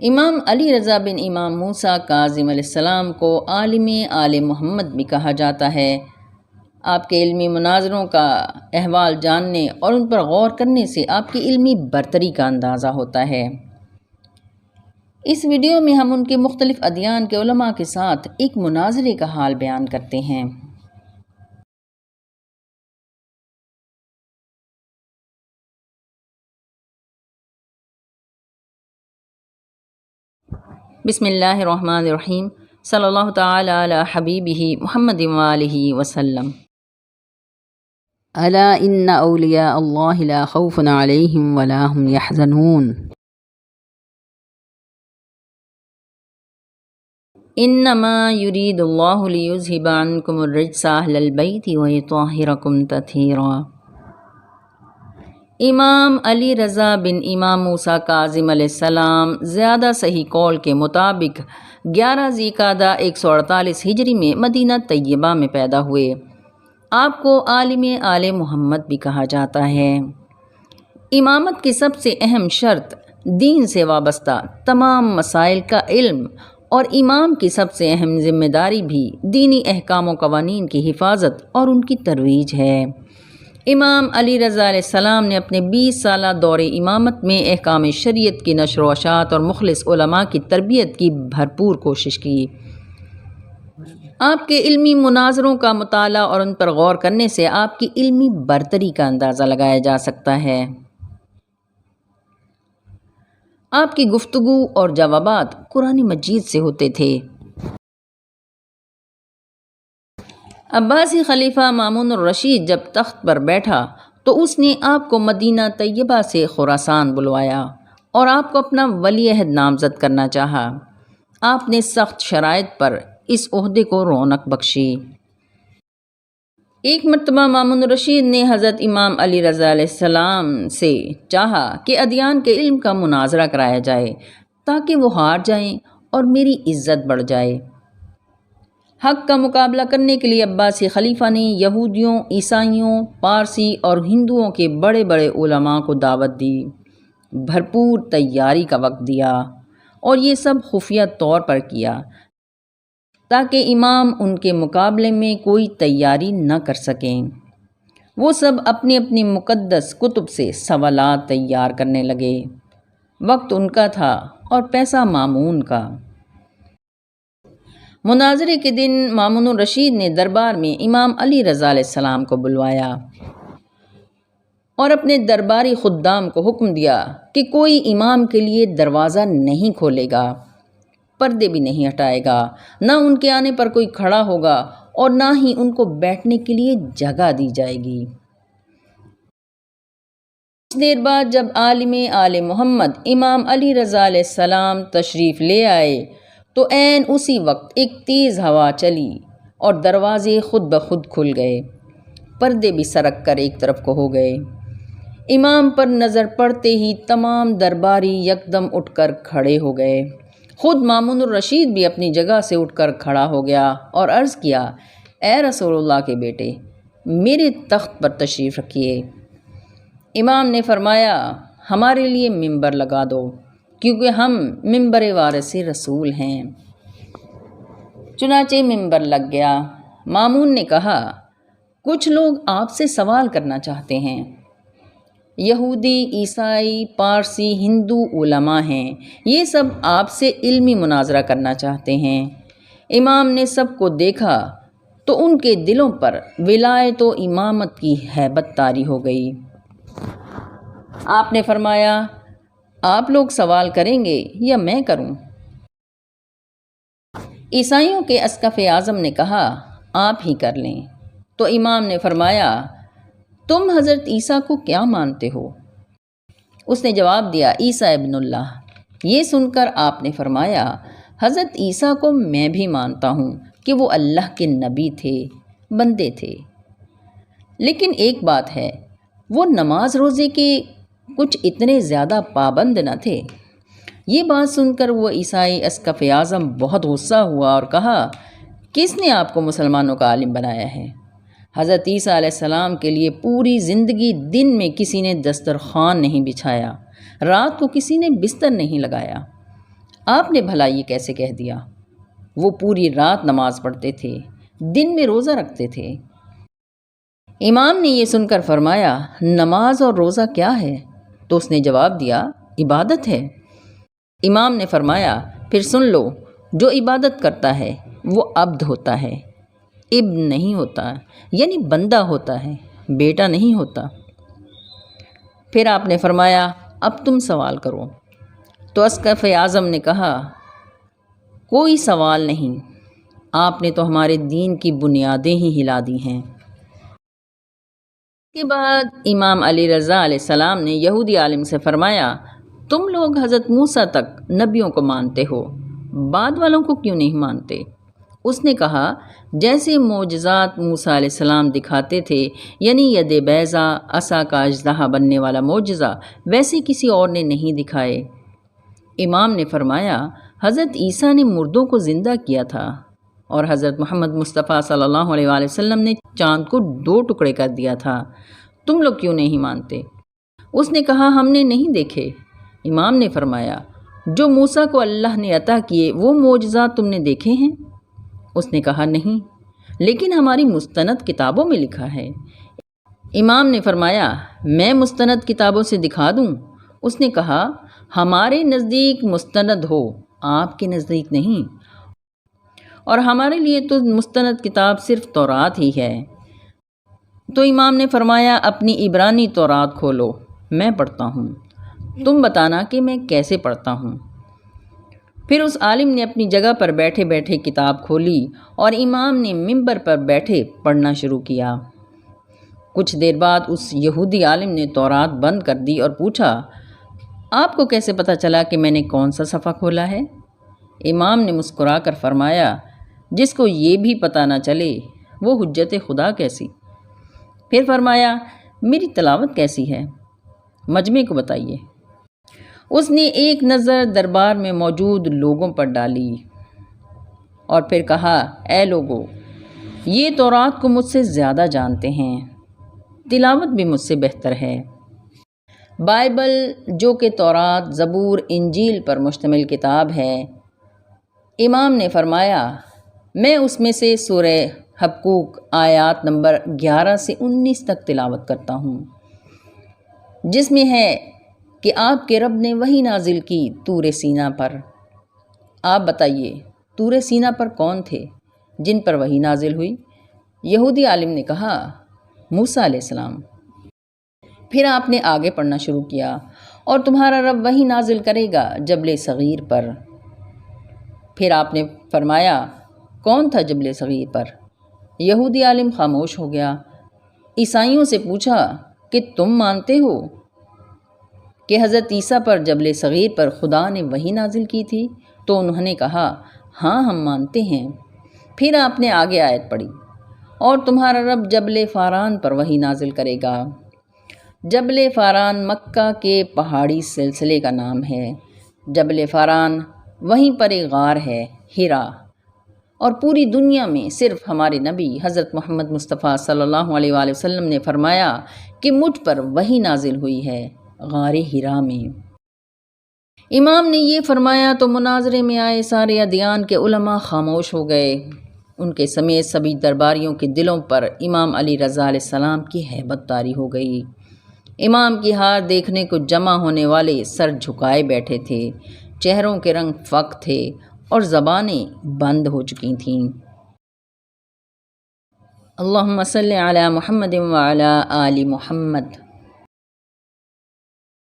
امام علی رضا بن امام موسیٰ کاظم علیہ السلام کو عالم آل محمد بھی کہا جاتا ہے۔ آپ کے علمی مناظروں کا احوال جاننے اور ان پر غور کرنے سے آپ کی علمی برتری کا اندازہ ہوتا ہے۔ اس ویڈیو میں ہم ان کے مختلف ادیان کے علماء کے ساتھ ایک مناظرے کا حال بیان کرتے ہیں۔ بسم اللہ الرحمن الرحیم، صلی اللہ تعالی علی حبیبہ محمد وآلہ وسلم۔ الا ان اولیاء اللہ لا خوف علیہم ولا هم یحزنون۔ انما یرید اللہ لیذہب عنکم الرجس اہل البیت ویطہرکم تطہیرا۔ امام علی رضا بن امام موسیٰ کاظم علیہ السلام زیادہ صحیح قول کے مطابق 11 ذی القعدہ 148 ہجری میں مدینہ طیبہ میں پیدا ہوئے۔ آپ کو عالم آل محمد بھی کہا جاتا ہے۔ امامت کی سب سے اہم شرط دین سے وابستہ تمام مسائل کا علم اور امام کی سب سے اہم ذمہ داری بھی دینی احکام و قوانین کی حفاظت اور ان کی ترویج ہے۔ امام علی رضا علیہ السلام نے اپنے 20 سالہ دور امامت میں احکام شریعت کی نشر و اشاعت اور مخلص علماء کی تربیت کی بھرپور کوشش کی۔ آپ کے علمی مناظروں کا مطالعہ اور ان پر غور کرنے سے آپ کی علمی برتری کا اندازہ لگایا جا سکتا ہے۔ آپ کی گفتگو اور جوابات قرآن مجید سے ہوتے تھے۔ عباسی خلیفہ مامون الرشید جب تخت پر بیٹھا تو اس نے آپ کو مدینہ طیبہ سے خراسان بلوایا اور آپ کو اپنا ولی عہد نامزد کرنا چاہا۔ آپ نے سخت شرائط پر اس عہدے کو رونق بخشی۔ ایک مرتبہ مامون الرشید نے حضرت امام علی رضا علیہ السلام سے چاہا کہ ادیان کے علم کا مناظرہ کرایا جائے تاکہ وہ ہار جائیں اور میری عزت بڑھ جائے۔ حق کا مقابلہ کرنے کے لیے عباسی خلیفہ نے یہودیوں، عیسائیوں، پارسی اور ہندوؤں کے بڑے بڑے علماء کو دعوت دی، بھرپور تیاری کا وقت دیا اور یہ سب خفیہ طور پر کیا تاکہ امام ان کے مقابلے میں کوئی تیاری نہ کر سکیں۔ وہ سب اپنی اپنی مقدس کتب سے سوالات تیار کرنے لگے۔ وقت ان کا تھا اور پیسہ مامون کا۔ مناظرے کے دن مامون الرشید نے دربار میں امام علی رضا علیہ السلام کو بلوایا اور اپنے درباری خدام کو حکم دیا کہ کوئی امام کے لیے دروازہ نہیں کھولے گا، پردے بھی نہیں ہٹائے گا، نہ ان کے آنے پر کوئی کھڑا ہوگا اور نہ ہی ان کو بیٹھنے کے لیے جگہ دی جائے گی۔ کچھ دیر بعد جب عالم آل محمد امام علی رضا علیہ السلام تشریف لے آئے تو عین اسی وقت ایک تیز ہوا چلی اور دروازے خود بخود کھل گئے، پردے بھی سرک کر ایک طرف کو ہو گئے۔ امام پر نظر پڑتے ہی تمام درباری یکدم اٹھ کر کھڑے ہو گئے۔ خود مامون الرشید بھی اپنی جگہ سے اٹھ کر کھڑا ہو گیا اور عرض کیا، اے رسول اللہ کے بیٹے، میرے تخت پر تشریف رکھیے۔ امام نے فرمایا، ہمارے لیے ممبر لگا دو کیونکہ ہم ممبر وارث رسول ہیں۔ چنانچہ ممبر لگ گیا۔ مامون نے کہا، کچھ لوگ آپ سے سوال کرنا چاہتے ہیں۔ یہودی، عیسائی، پارسی، ہندو علماء ہیں، یہ سب آپ سے علمی مناظرہ کرنا چاہتے ہیں۔ امام نے سب کو دیکھا تو ان کے دلوں پر ولایت و امامت کی ہیبت طاری ہو گئی۔ آپ نے فرمایا، آپ لوگ سوال کریں گے یا میں کروں؟ عیسائیوں کے اسقف اعظم نے کہا، آپ ہی کر لیں۔ تو امام نے فرمایا، تم حضرت عیسیٰ کو کیا مانتے ہو؟ اس نے جواب دیا، عیسیٰ ابن اللہ۔ یہ سن کر آپ نے فرمایا، حضرت عیسیٰ کو میں بھی مانتا ہوں کہ وہ اللہ کے نبی تھے، بندے تھے، لیکن ایک بات ہے، وہ نماز روزے کے کچھ اتنے زیادہ پابند نہ تھے۔ یہ بات سن کر وہ عیسائی اسقف اعظم بہت غصہ ہوا اور کہا، کس نے آپ کو مسلمانوں کا عالم بنایا ہے؟ حضرت عیسیٰ علیہ السلام کے لیے پوری زندگی دن میں کسی نے دسترخوان نہیں بچھایا، رات کو کسی نے بستر نہیں لگایا۔ آپ نے بھلا یہ کیسے کہہ دیا؟ وہ پوری رات نماز پڑھتے تھے، دن میں روزہ رکھتے تھے۔ امام نے یہ سن کر فرمایا، نماز اور روزہ کیا ہے؟ تو اس نے جواب دیا، عبادت ہے۔ امام نے فرمایا، پھر سن لو، جو عبادت کرتا ہے وہ عبد ہوتا ہے، ابن نہیں ہوتا، یعنی بندہ ہوتا ہے، بیٹا نہیں ہوتا۔ پھر آپ نے فرمایا، اب تم سوال کرو۔ تو اسقف اعظم نے کہا، کوئی سوال نہیں، آپ نے تو ہمارے دین کی بنیادیں ہی ہلا دی ہیں۔ اس کے بعد امام علی رضا علیہ السلام نے یہودی عالم سے فرمایا، تم لوگ حضرت موسیٰ تک نبیوں کو مانتے ہو، بعد والوں کو کیوں نہیں مانتے؟ اس نے کہا، جیسے معجزات موسیٰ علیہ السلام دکھاتے تھے، یعنی ید بیضا، عصا کا اژدہا بننے والا معجزہ، ویسے کسی اور نے نہیں دکھائے۔ امام نے فرمایا، حضرت عیسیٰ نے مردوں کو زندہ کیا تھا، اور حضرت محمد مصطفیٰ صلی اللہ علیہ وآلہ وسلم نے چاند کو 2 ٹکڑے کر دیا تھا، تم لوگ کیوں نہیں مانتے؟ اس نے کہا، ہم نے نہیں دیکھے۔ امام نے فرمایا، جو موسیٰ کو اللہ نے عطا کیے وہ معجزات تم نے دیکھے ہیں؟ اس نے کہا، نہیں، لیکن ہماری مستند کتابوں میں لکھا ہے۔ امام نے فرمایا، میں مستند کتابوں سے دکھا دوں؟ اس نے کہا، ہمارے نزدیک مستند ہو، آپ کے نزدیک نہیں، اور ہمارے لیے تو مستند کتاب صرف تورات ہی ہے۔ تو امام نے فرمایا، اپنی عبرانی تورات کھولو، میں پڑھتا ہوں، تم بتانا کہ میں کیسے پڑھتا ہوں۔ پھر اس عالم نے اپنی جگہ پر بیٹھے بیٹھے کتاب کھولی اور امام نے منبر پر بیٹھے پڑھنا شروع کیا۔ کچھ دیر بعد اس یہودی عالم نے تورات بند کر دی اور پوچھا، آپ کو کیسے پتہ چلا کہ میں نے کون سا صفحہ کھولا ہے؟ امام نے مسکرا کر فرمایا، جس کو یہ بھی پتہ نہ چلے وہ حجت خدا کیسی؟ پھر فرمایا، میری تلاوت کیسی ہے؟ مجمع کو بتائیے۔ اس نے ایک نظر دربار میں موجود لوگوں پر ڈالی اور پھر کہا، اے لوگو، یہ تورات کو مجھ سے زیادہ جانتے ہیں، تلاوت بھی مجھ سے بہتر ہے۔ بائبل، جو کہ تورات، زبور، انجیل پر مشتمل کتاب ہے، امام نے فرمایا، میں اس میں سے سورہ حبقوق آیات نمبر 11 سے 19 تک تلاوت کرتا ہوں، جس میں ہے کہ آپ کے رب نے وحی نازل کی طور سینا پر۔ آپ بتائیے، طور سینا پر کون تھے جن پر وحی نازل ہوئی؟ یہودی عالم نے کہا، موسیٰ علیہ السلام۔ پھر آپ نے آگے پڑھنا شروع کیا، اور تمہارا رب وحی نازل کرے گا جبل صغیر پر۔ پھر آپ نے فرمایا، کون تھا جبل صغیر پر؟ یہودی عالم خاموش ہو گیا۔ عیسائیوں سے پوچھا کہ تم مانتے ہو کہ حضرت عیسیٰ پر جبل صغیر پر خدا نے وحی نازل کی تھی؟ تو انہوں نے کہا، ہاں ہم مانتے ہیں۔ پھر آپ نے آگے آیت پڑھی، اور تمہارا رب جبل فاران پر وحی نازل کرے گا۔ جبل فاران مکہ کے پہاڑی سلسلے کا نام ہے۔ جبل فاران، وہیں پر ایک غار ہے، ہرا، اور پوری دنیا میں صرف ہمارے نبی حضرت محمد مصطفیٰ صلی اللہ علیہ وآلہ وسلم نے فرمایا کہ مجھ پر وحی نازل ہوئی ہے، غار ہرا میں۔ امام نے یہ فرمایا تو مناظرے میں آئے سارے ادیان کے علماء خاموش ہو گئے۔ ان کے سمیت سبھی درباریوں کے دلوں پر امام علی رضا علیہ السلام کی ہیبت طاری ہو گئی۔ امام کی ہار دیکھنے کو جمع ہونے والے سر جھکائے بیٹھے تھے، چہروں کے رنگ فق تھے اور زبانیں بند ہو چکی تھیں۔ اللہم صلی علی محمد وعلی آل محمد۔